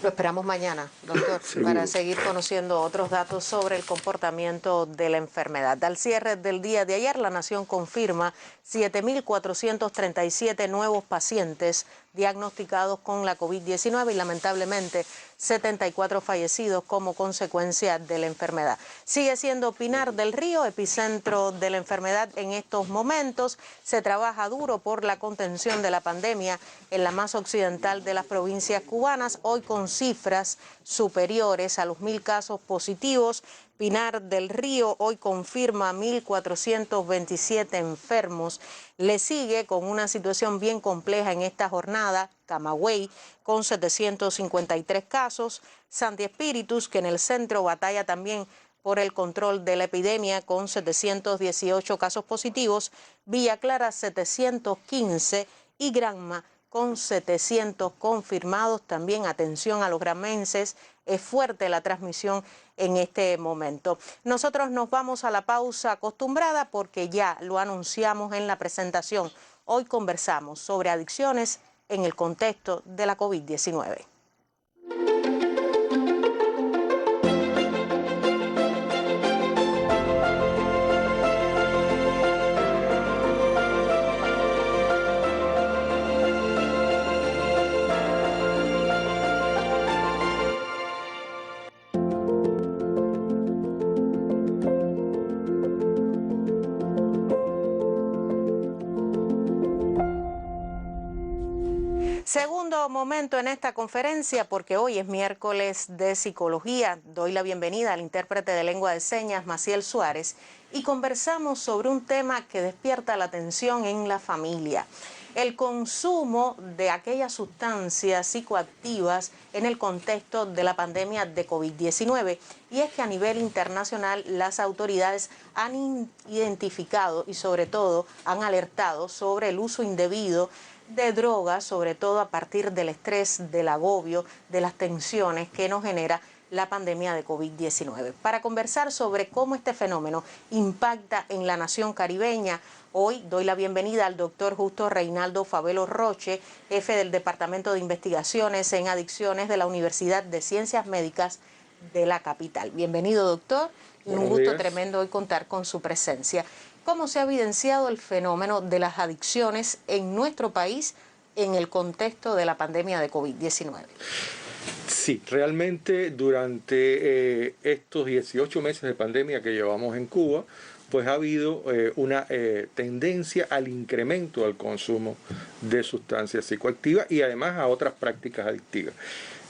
Lo esperamos mañana, doctor, para seguir conociendo otros datos sobre el comportamiento de la enfermedad. Al cierre del día de ayer, la Nación confirma 7.437 nuevos pacientes diagnosticados con la COVID-19 y lamentablemente 74 fallecidos como consecuencia de la enfermedad. Sigue siendo Pinar del Río epicentro de la enfermedad en estos momentos. Se trabaja duro por la contención de la pandemia en la más occidental de las provincias cubanas, hoy con cifras superiores a los 1.000 casos positivos. Pinar del Río hoy confirma 1.427 enfermos. Le sigue con una situación bien compleja en esta jornada Camagüey con 753 casos. Santi Espíritus, que en el centro batalla también por el control de la epidemia con 718 casos positivos. Villa Clara 715 y Granma con 700 confirmados. También atención a los granmenses, es fuerte la transmisión en este momento. Nosotros nos vamos a la pausa acostumbrada porque ya lo anunciamos en la presentación. Hoy conversamos sobre adicciones en el contexto de la COVID-19. Segundo momento en esta conferencia, porque hoy es miércoles de psicología. Doy la bienvenida al intérprete de lengua de señas, Maciel Suárez, y conversamos sobre un tema que despierta la atención en la familia: el consumo de aquellas sustancias psicoactivas en el contexto de la pandemia de COVID-19. Y es que a nivel internacional las autoridades han identificado y sobre todo han alertado sobre el uso indebido de drogas, sobre todo a partir del estrés, del agobio, de las tensiones que nos genera la pandemia de COVID-19. Para conversar sobre cómo este fenómeno impacta en la nación caribeña, hoy doy la bienvenida al doctor Justo Reinaldo Favelo Roche, jefe del Departamento de Investigaciones en Adicciones de la Universidad de Ciencias Médicas de la capital. Bienvenido, doctor. Un gusto tremendo hoy contar con su presencia. ¿Cómo se ha evidenciado el fenómeno de las adicciones en nuestro país en el contexto de la pandemia de COVID-19? Sí, realmente durante estos 18 meses de pandemia que llevamos en Cuba, pues ha habido una tendencia al incremento del consumo de sustancias psicoactivas y además a otras prácticas adictivas.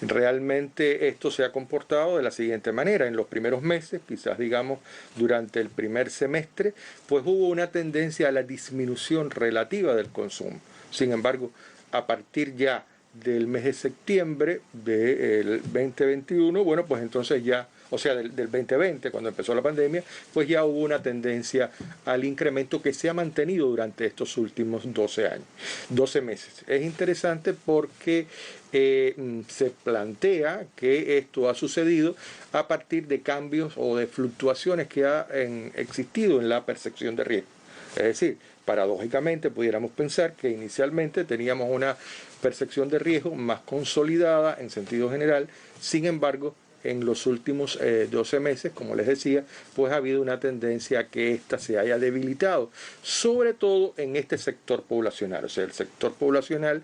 Realmente esto se ha comportado de la siguiente manera: en los primeros meses, quizás digamos durante el primer semestre, pues hubo una tendencia a la disminución relativa del consumo. Sin embargo, a partir ya del mes de septiembre del 2021, bueno, pues entonces ya, o sea, del 2020, cuando empezó la pandemia, pues ya hubo una tendencia al incremento que se ha mantenido durante estos últimos 12 meses. Es interesante porque se plantea que esto ha sucedido a partir de cambios o de fluctuaciones que han existido en la percepción de riesgo. Es decir, paradójicamente pudiéramos pensar que inicialmente teníamos una percepción de riesgo más consolidada en sentido general. Sin embargo, en los últimos 12 meses, como les decía, pues ha habido una tendencia a que ésta se haya debilitado, sobre todo en este sector poblacional, o sea, el sector poblacional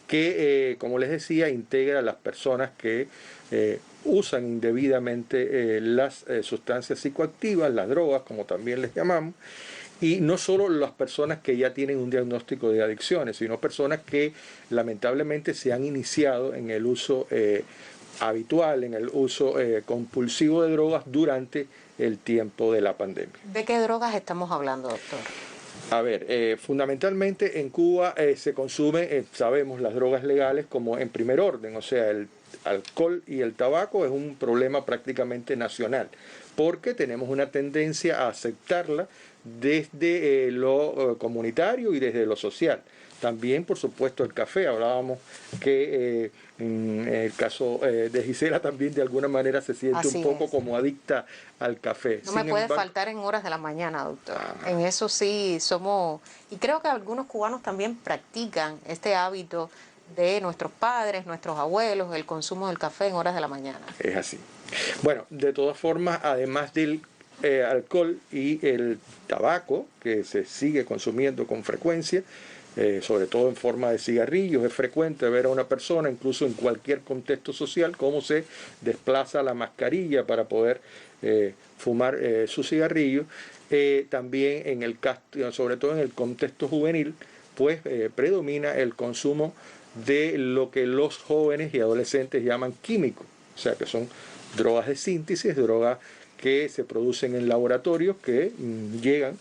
que, como les decía, integra a las personas que usan indebidamente las sustancias psicoactivas, las drogas, como también les llamamos. Y no solo las personas que ya tienen un diagnóstico de adicciones, sino personas que lamentablemente se han iniciado en el uso habitual, en el uso compulsivo de drogas durante el tiempo de la pandemia. ¿De qué drogas estamos hablando, doctor? A ver, fundamentalmente en Cuba se consumen, sabemos, las drogas legales como en primer orden, o sea, el alcohol y el tabaco es un problema prácticamente nacional, porque tenemos una tendencia a aceptarla desde lo comunitario y desde lo social. También, por supuesto, el café. Hablábamos que en el caso de Gisela también de alguna manera se siente un poco como adicta al café. No me puede faltar en horas de la mañana, doctor. En eso sí somos, y creo que algunos cubanos también practican este hábito de nuestros padres, nuestros abuelos, el consumo del café en horas de la mañana. Es así. Bueno, de todas formas, además del alcohol y el tabaco, que se sigue consumiendo con frecuencia, sobre todo en forma de cigarrillos, es frecuente ver a una persona, incluso en cualquier contexto social, cómo se desplaza la mascarilla para poder fumar su cigarrillo. También en el sobre todo en el contexto juvenil, pues predomina el consumo de lo que los jóvenes y adolescentes llaman químicos, o sea que son drogas de síntesis, drogas que se producen en laboratorios que llegan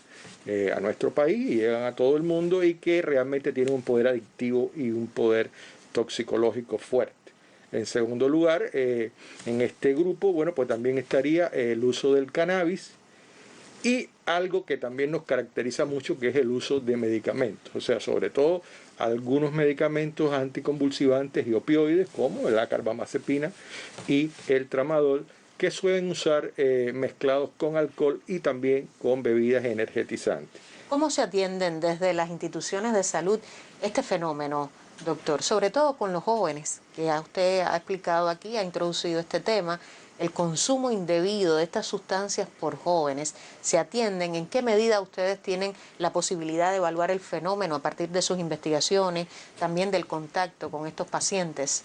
a nuestro país y llegan a todo el mundo y que realmente tienen un poder adictivo y un poder toxicológico fuerte. En segundo lugar, en este grupo, bueno, pues también estaría el uso del cannabis y algo que también nos caracteriza mucho, que es el uso de medicamentos, o sea, sobre todo algunos medicamentos anticonvulsivantes y opioides como la carbamazepina y el tramadol, que suelen usar mezclados con alcohol y también con bebidas energetizantes. ¿Cómo se atienden desde las instituciones de salud este fenómeno, doctor? Sobre todo con los jóvenes, que ya usted ha explicado aquí, ha introducido este tema, el consumo indebido de estas sustancias por jóvenes. ¿Se atienden? ¿En qué medida ustedes tienen la posibilidad de evaluar el fenómeno a partir de sus investigaciones, también del contacto con estos pacientes?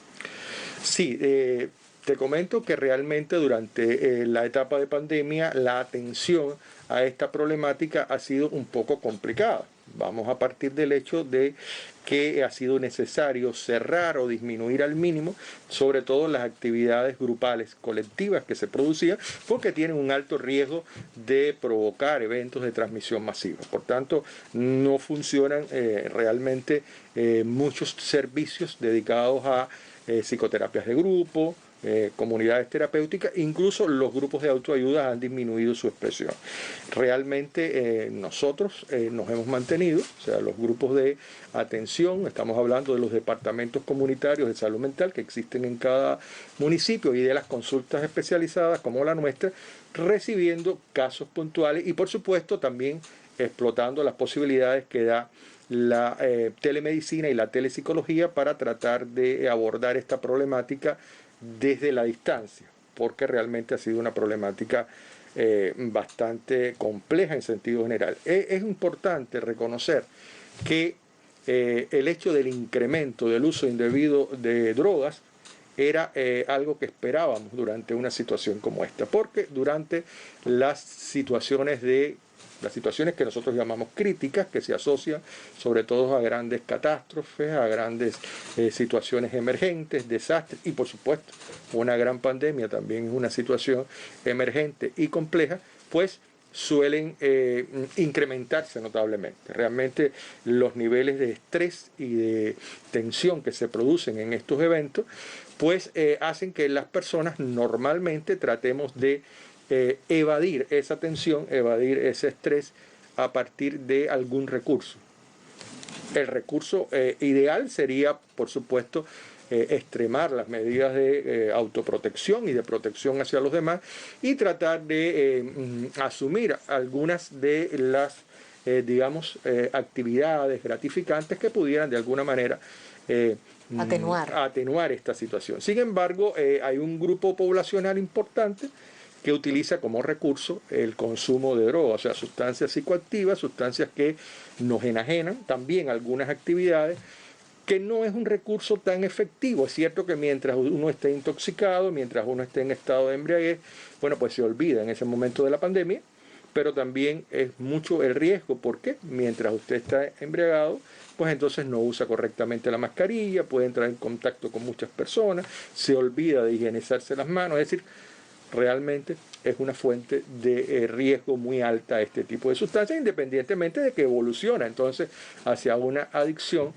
Sí, te comento que realmente durante la etapa de pandemia la atención a esta problemática ha sido un poco complicada. Vamos a partir del hecho de que ha sido necesario cerrar o disminuir al mínimo, sobre todo las actividades grupales colectivas que se producían, porque tienen un alto riesgo de provocar eventos de transmisión masiva. Por tanto, no funcionan realmente muchos servicios dedicados a psicoterapias de grupo, comunidades terapéuticas, incluso los grupos de autoayuda han disminuido su expresión. Realmente nosotros nos hemos mantenido, o sea, los grupos de atención, estamos hablando de los departamentos comunitarios de salud mental que existen en cada municipio y de las consultas especializadas como la nuestra, recibiendo casos puntuales y por supuesto también explotando las posibilidades que da la telemedicina y la telepsicología para tratar de abordar esta problemática desde la distancia, porque realmente ha sido una problemática bastante compleja en sentido general. Es importante reconocer que el hecho del incremento del uso indebido de drogas era algo que esperábamos durante una situación como esta, porque durante las situaciones que nosotros llamamos críticas, que se asocian sobre todo a grandes catástrofes, a grandes situaciones emergentes, desastres, y por supuesto una gran pandemia también es una situación emergente y compleja, pues suelen incrementarse notablemente. Realmente los niveles de estrés y de tensión que se producen en estos eventos, pues hacen que las personas normalmente tratemos de evadir esa tensión, evadir ese estrés a partir de algún recurso. El recurso ideal sería, por supuesto, extremar las medidas de autoprotección y de protección hacia los demás y tratar de asumir algunas de las, actividades gratificantes que pudieran de alguna manera atenuar esta situación. Sin embargo, hay un grupo poblacional importante que utiliza como recurso el consumo de drogas, o sea, sustancias psicoactivas, sustancias que nos enajenan, también algunas actividades, que no es un recurso tan efectivo. Es cierto que mientras uno esté intoxicado, mientras uno esté en estado de embriaguez, bueno, pues se olvida en ese momento de la pandemia, pero también es mucho el riesgo, porque mientras usted está embriagado, pues entonces no usa correctamente la mascarilla, puede entrar en contacto con muchas personas, se olvida de higienizarse las manos, es decir, realmente es una fuente de riesgo muy alta este tipo de sustancias, independientemente de que evoluciona entonces hacia una adicción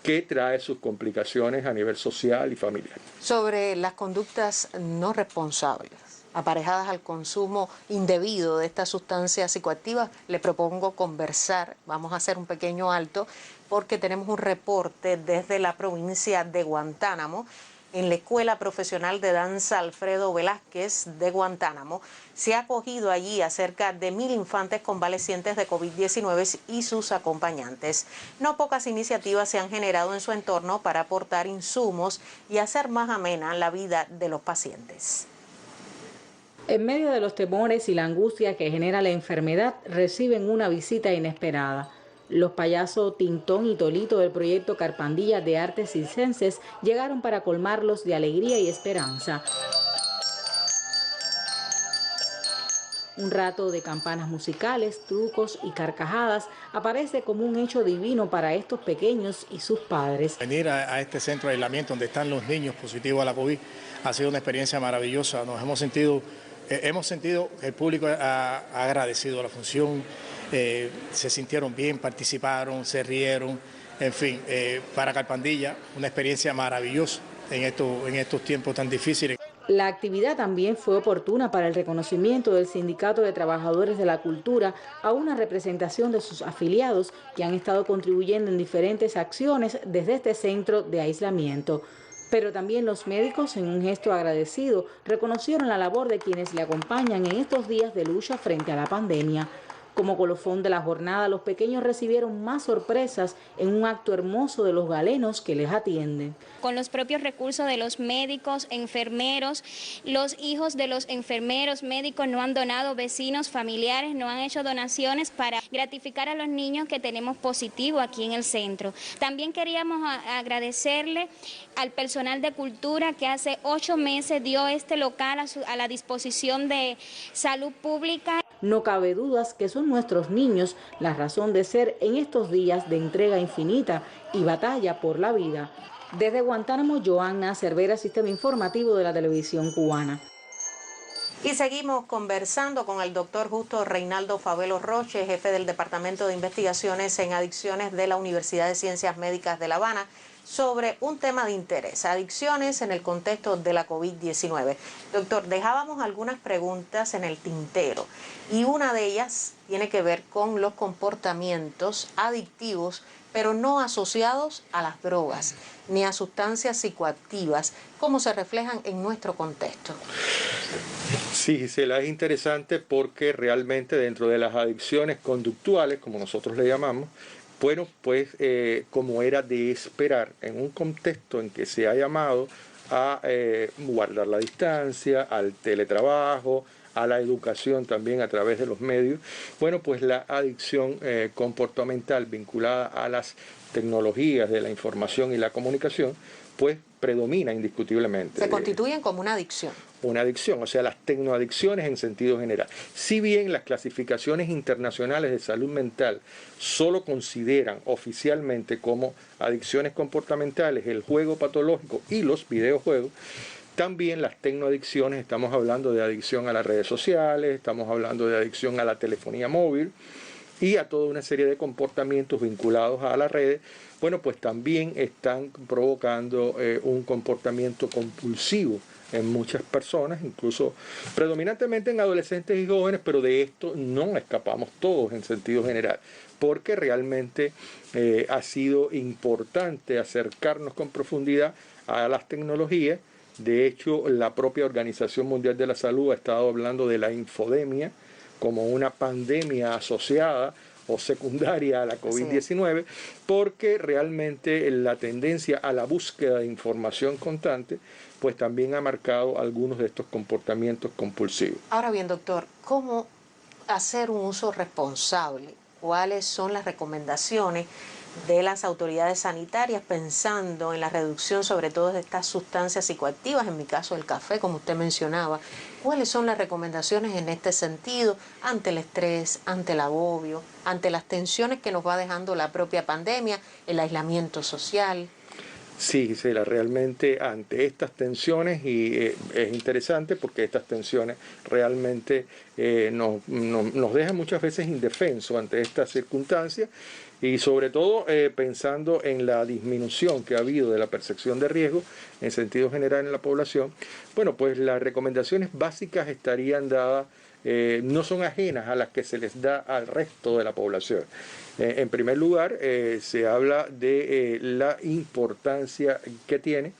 que trae sus complicaciones a nivel social y familiar. Sobre las conductas no responsables, aparejadas al consumo indebido de estas sustancias psicoactivas, le propongo conversar. Vamos a hacer un pequeño alto porque tenemos un reporte desde la provincia de Guantánamo. En la Escuela Profesional de Danza Alfredo Velázquez de Guantánamo se ha acogido allí a cerca de 1000 infantes convalecientes de COVID-19 y sus acompañantes. No pocas iniciativas se han generado en su entorno para aportar insumos y hacer más amena la vida de los pacientes. En medio de los temores y la angustia que genera la enfermedad, reciben una visita inesperada. Los payasos Tintón y Tolito del proyecto Carpandilla de Artes Circenses llegaron para colmarlos de alegría y esperanza. Un rato de campanas musicales, trucos y carcajadas aparece como un hecho divino para estos pequeños y sus padres. Venir a este centro de aislamiento donde están los niños positivos a la COVID ha sido una experiencia maravillosa. Nos hemos sentido que el público ha agradecido la función, se sintieron bien, participaron, se rieron, en fin, para Carpandilla una experiencia maravillosa en estos tiempos tan difíciles. La actividad también fue oportuna para el reconocimiento del Sindicato de Trabajadores de la Cultura a una representación de sus afiliados que han estado contribuyendo en diferentes acciones desde este centro de aislamiento. Pero también los médicos, en un gesto agradecido, reconocieron la labor de quienes le acompañan en estos días de lucha frente a la pandemia. Como colofón de la jornada, los pequeños recibieron más sorpresas en un acto hermoso de los galenos que les atienden. Con los propios recursos de los médicos, enfermeros, los hijos de los enfermeros, médicos no han donado, vecinos, familiares no han hecho donaciones para gratificar a los niños que tenemos positivo aquí en el centro. También queríamos agradecerle al personal de cultura que hace 8 meses dio este local a la disposición de salud pública. No cabe dudas que son nuestros niños la razón de ser en estos días de entrega infinita y batalla por la vida. Desde Guantánamo, Joanna Cervera, Sistema Informativo de la Televisión Cubana. Y seguimos conversando con el doctor Justo Reinaldo Favelo Roche, jefe del Departamento de Investigaciones en Adicciones de la Universidad de Ciencias Médicas de La Habana, sobre un tema de interés, adicciones en el contexto de la COVID-19. Doctor, dejábamos algunas preguntas en el tintero y una de ellas tiene que ver con los comportamientos adictivos, pero no asociados a las drogas ni a sustancias psicoactivas, como se reflejan en nuestro contexto. Sí, Gisela, es interesante porque realmente dentro de las adicciones conductuales, como nosotros le llamamos, bueno, pues como era de esperar, en un contexto en que se ha llamado a guardar la distancia, al teletrabajo, a la educación también a través de los medios, bueno, pues la adicción comportamental vinculada a las tecnologías de la información y la comunicación, pues predomina indiscutiblemente. Se constituyen como una adicción. Una adicción, o sea, las tecnoadicciones en sentido general. Si bien las clasificaciones internacionales de salud mental solo consideran oficialmente como adicciones comportamentales el juego patológico y los videojuegos, también las tecnoadicciones, estamos hablando de adicción a las redes sociales, estamos hablando de adicción a la telefonía móvil y a toda una serie de comportamientos vinculados a las redes, bueno, pues también están provocando un comportamiento compulsivo en muchas personas, incluso predominantemente en adolescentes y jóvenes, pero de esto no escapamos todos en sentido general, porque realmente ha sido importante acercarnos con profundidad a las tecnologías. De hecho, la propia Organización Mundial de la Salud ha estado hablando de la infodemia como una pandemia asociada o secundaria a la COVID-19, porque realmente la tendencia a la búsqueda de información constante pues también ha marcado algunos de estos comportamientos compulsivos. Ahora bien, doctor, ¿cómo hacer un uso responsable? ¿Cuáles son las recomendaciones de las autoridades sanitarias pensando en la reducción sobre todo de estas sustancias psicoactivas, en mi caso el café, como usted mencionaba? ¿Cuáles son las recomendaciones en este sentido ante el estrés, ante el agobio, ante las tensiones que nos va dejando la propia pandemia, el aislamiento social? Sí, Gisela, realmente ante estas tensiones, y es interesante porque estas tensiones realmente nos dejan muchas veces indefensos ante estas circunstancias, Y sobre todo pensando en la disminución que ha habido de la percepción de riesgo en sentido general en la población, bueno, pues las recomendaciones básicas estarían dadas, no son ajenas a las que se les da al resto de la población. En primer lugar, se habla de la importancia que tiene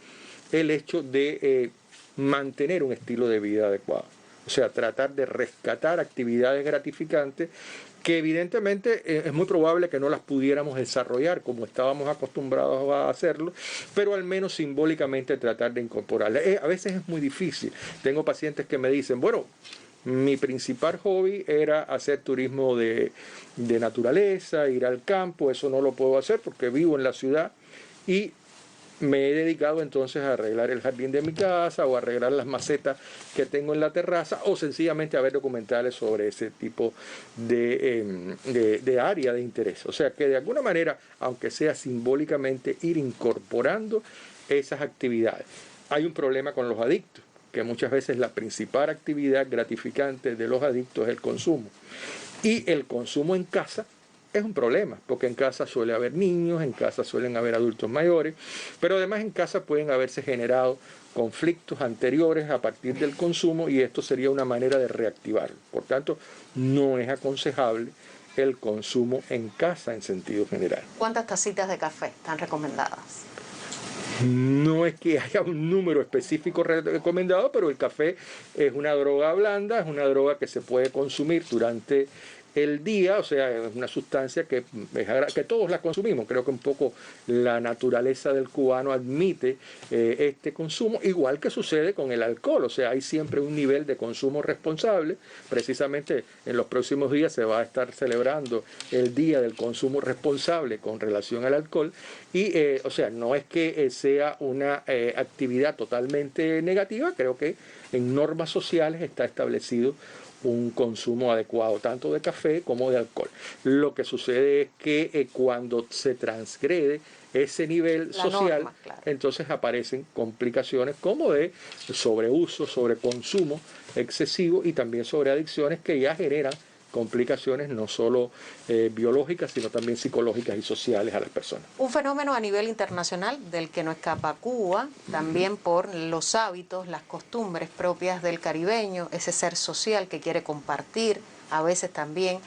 el hecho de mantener un estilo de vida adecuado. O sea, tratar de rescatar actividades gratificantes que evidentemente es muy probable que no las pudiéramos desarrollar como estábamos acostumbrados a hacerlo, pero al menos simbólicamente tratar de incorporarlas. A veces es muy difícil. Tengo pacientes que me dicen, bueno, mi principal hobby era hacer turismo de naturaleza, ir al campo, eso no lo puedo hacer porque vivo en la ciudad y me he dedicado entonces a arreglar el jardín de mi casa o a arreglar las macetas que tengo en la terraza o sencillamente a ver documentales sobre ese tipo de área de interés. O sea que de alguna manera, aunque sea simbólicamente, ir incorporando esas actividades. Hay un problema con los adictos, que muchas veces la principal actividad gratificante de los adictos es el consumo. Y el consumo en casa es un problema, porque en casa suele haber niños, en casa suelen haber adultos mayores, pero además en casa pueden haberse generado conflictos anteriores a partir del consumo y esto sería una manera de reactivarlo. Por tanto, no es aconsejable el consumo en casa en sentido general. ¿Cuántas tacitas de café están recomendadas? No es que haya un número específico recomendado, pero el café es una droga blanda, es una droga que se puede consumir durante el día, o sea, es una sustancia que todos la consumimos. Creo que un poco la naturaleza del cubano admite este consumo, igual que sucede con el alcohol, o sea, hay siempre un nivel de consumo responsable. Precisamente en los próximos días se va a estar celebrando el Día del Consumo Responsable con relación al alcohol y, o sea, no es que sea una actividad totalmente negativa, creo que en normas sociales está establecido un consumo adecuado tanto de café como de alcohol. Lo que sucede es que cuando se transgrede ese nivel social, claro, entonces aparecen complicaciones como de sobreuso, sobreconsumo excesivo y también sobreadicciones que ya generan complicaciones no solo biológicas, sino también psicológicas y sociales a las personas. Un fenómeno a nivel internacional del que no escapa Cuba, también por los hábitos, las costumbres propias del caribeño, ese ser social que quiere compartir, a veces también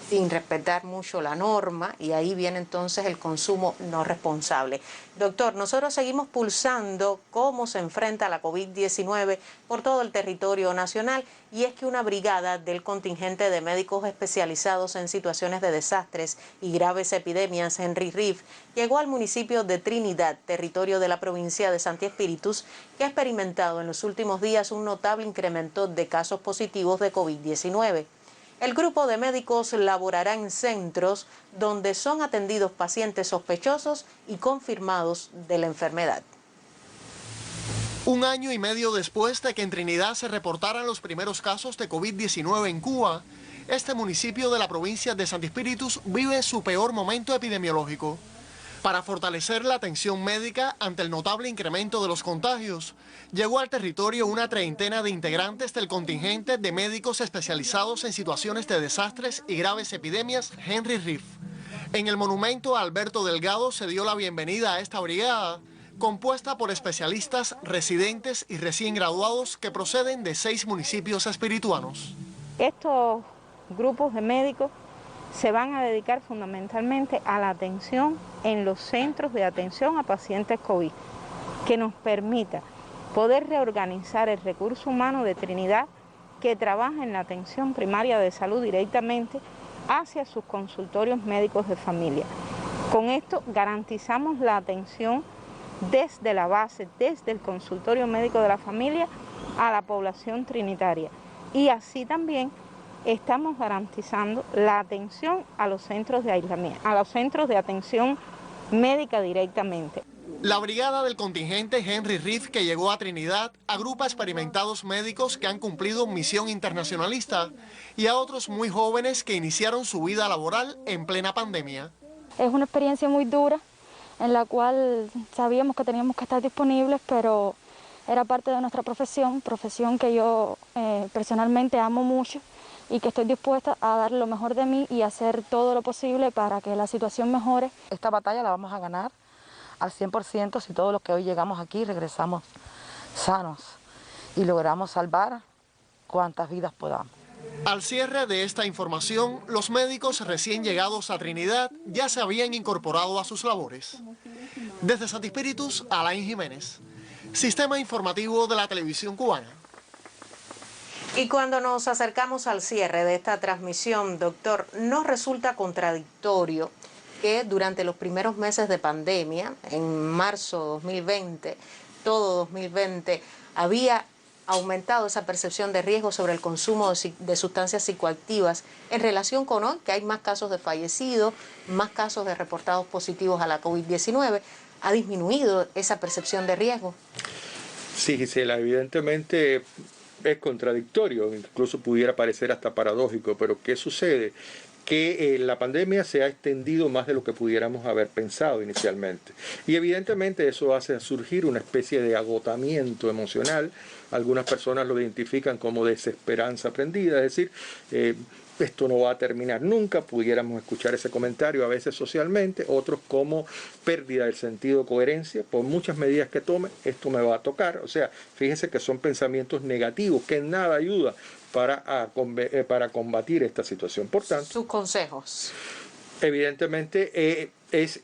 sin respetar mucho la norma, y ahí viene entonces el consumo no responsable. Doctor, nosotros seguimos pulsando cómo se enfrenta la COVID-19 por todo el territorio nacional, y es que una brigada del contingente de médicos especializados en situaciones de desastres y graves epidemias, Henry Reef, llegó al municipio de Trinidad, territorio de la provincia de Santi Espíritus, que ha experimentado en los últimos días un notable incremento de casos positivos de COVID-19. El grupo de médicos laborará en centros donde son atendidos pacientes sospechosos y confirmados de la enfermedad. Un año y medio después de que en Trinidad se reportaran los primeros casos de COVID-19 en Cuba, este municipio de la provincia de Santi Espíritus vive su peor momento epidemiológico. Para fortalecer la atención médica ante el notable incremento de los contagios, llegó al territorio una treintena de integrantes del contingente de médicos especializados en situaciones de desastres y graves epidemias, Henry Reef. En el monumento a Alberto Delgado se dio la bienvenida a esta brigada, compuesta por especialistas, residentes y recién graduados que proceden de 6 municipios espirituanos. Estos grupos de médicos se van a dedicar fundamentalmente a la atención en los centros de atención a pacientes COVID, que nos permita poder reorganizar el recurso humano de Trinidad que trabaja en la atención primaria de salud directamente hacia sus consultorios médicos de familia. Con esto garantizamos la atención desde la base, desde el consultorio médico de la familia a la población trinitaria, y así también estamos garantizando la atención a los centros de aislamiento, a los centros de atención médica directamente. La brigada del contingente Henry Reef que llegó a Trinidad agrupa experimentados médicos que han cumplido misión internacionalista y a otros muy jóvenes que iniciaron su vida laboral en plena pandemia. Es una experiencia muy dura en la cual sabíamos que teníamos que estar disponibles, pero era parte de nuestra profesión que yo personalmente amo mucho, y que estoy dispuesta a dar lo mejor de mí y hacer todo lo posible para que la situación mejore. Esta batalla la vamos a ganar al 100% si todos los que hoy llegamos aquí regresamos sanos y logramos salvar cuantas vidas podamos. Al cierre de esta información, los médicos recién llegados a Trinidad ya se habían incorporado a sus labores. Desde Santi Espíritus, Alain Jiménez, Sistema Informativo de la Televisión Cubana. Y cuando nos acercamos al cierre de esta transmisión, doctor, ¿nos resulta contradictorio que durante los primeros meses de pandemia, en marzo de 2020, todo 2020, había aumentado esa percepción de riesgo sobre el consumo de sustancias psicoactivas en relación con hoy, que hay más casos de fallecidos, más casos de reportados positivos a la COVID-19? ¿Ha disminuido esa percepción de riesgo? Sí, Gisela, evidentemente es contradictorio, incluso pudiera parecer hasta paradójico, pero ¿qué sucede? Que la pandemia se ha extendido más de lo que pudiéramos haber pensado inicialmente. Y evidentemente eso hace surgir una especie de agotamiento emocional. Algunas personas lo identifican como desesperanza aprendida, es decir, esto no va a terminar nunca, pudiéramos escuchar ese comentario a veces socialmente, otros como pérdida del sentido de coherencia, por muchas medidas que tome, esto me va a tocar. O sea, fíjense que son pensamientos negativos, que en nada ayuda para combatir esta situación. Por tanto, sus consejos. Evidentemente es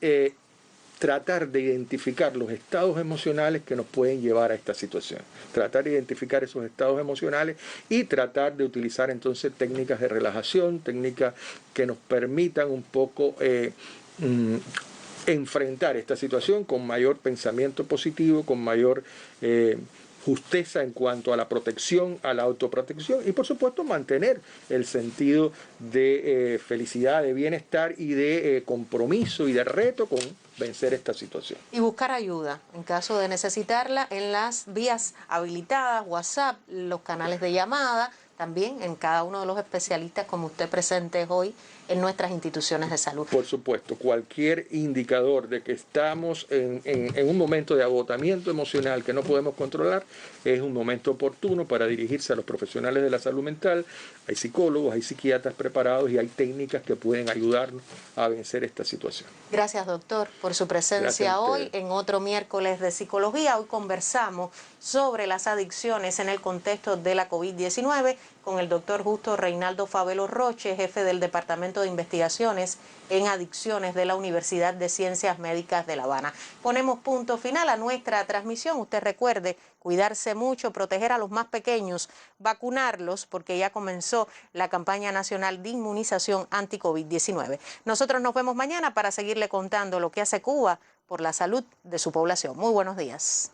tratar de identificar los estados emocionales que nos pueden llevar a esta situación. Tratar de identificar esos estados emocionales y tratar de utilizar entonces técnicas de relajación, técnicas que nos permitan un poco enfrentar esta situación con mayor pensamiento positivo, con mayor justeza en cuanto a la protección, a la autoprotección y por supuesto mantener el sentido de felicidad, de bienestar y de compromiso y de reto con vencer esta situación. Y buscar ayuda en caso de necesitarla en las vías habilitadas, WhatsApp, los canales de llamada, también en cada uno de los especialistas como usted presente hoy en nuestras instituciones de salud. Por supuesto, cualquier indicador de que estamos en un momento de agotamiento emocional que no podemos controlar, es un momento oportuno para dirigirse a los profesionales de la salud mental. Hay psicólogos, hay psiquiatras preparados y hay técnicas que pueden ayudarnos a vencer esta situación. Gracias, doctor, por su presencia hoy en otro miércoles de psicología. Hoy conversamos sobre las adicciones en el contexto de la COVID-19 con el doctor Justo Reinaldo Favelo Roche, jefe del Departamento de Investigaciones en Adicciones de la Universidad de Ciencias Médicas de La Habana. Ponemos punto final a nuestra transmisión. Usted recuerde cuidarse mucho, proteger a los más pequeños, vacunarlos, porque ya comenzó la campaña nacional de inmunización anti-COVID-19. Nosotros nos vemos mañana para seguirle contando lo que hace Cuba por la salud de su población. Muy buenos días.